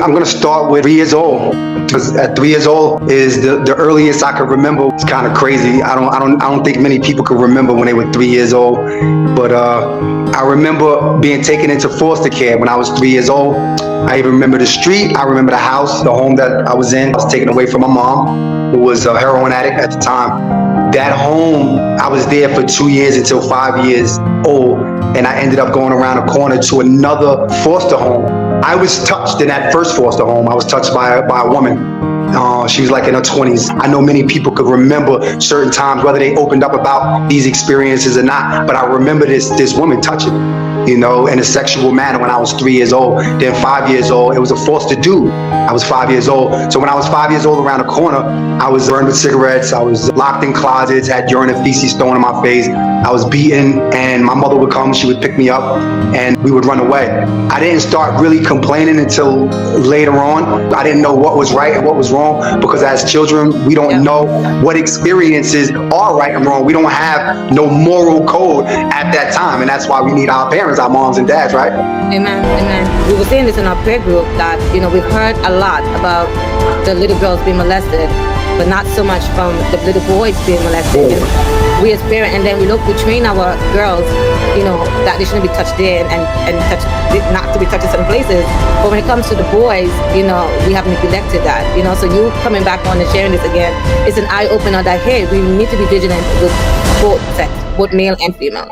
I'm gonna start with 3 years old, because at 3 years old is the earliest I can remember. It's kind of crazy. I don't think many people can remember when they were 3 years old. But I remember being taken into foster care when I was 3 years old. I even remember the street. I remember the house, the home that I was in. I was taken away from my mom, who was a heroin addict at the time. That home, I was there for 2 years until 5 years old, and I ended up going around a corner to another foster home. I was touched in that first foster home. I was touched by a woman. She was like in her 20s. I know many people could remember certain times, whether they opened up about these experiences or not, but I remember this woman touching me, in a sexual manner when I was 3 years old. Then 5 years old, it was a foster dude. I was 5 years old. So when I was 5 years old, around the corner, I was burned with cigarettes. I was locked in closets, had urine and feces thrown in my face. I was beaten, and my mother would come, she would pick me up, and we would run away. I didn't start really complaining until later on. I didn't know what was right and what was wrong, because as children, we don't know what experiences are right and wrong. We don't have no moral code at that time, and that's why we need our parents, our moms and dads, right? Amen, amen. We were saying this in our prayer group that, we've heard a lot about the little girls being molested, but not so much from the little boys being molested. We as parents, and then we train our girls, that they shouldn't be touched there and not to be touched in certain places. But when it comes to the boys, we have neglected that. So you coming back on and sharing this again, it's an eye opener that, hey, we need to be vigilant with both sex, both male and female.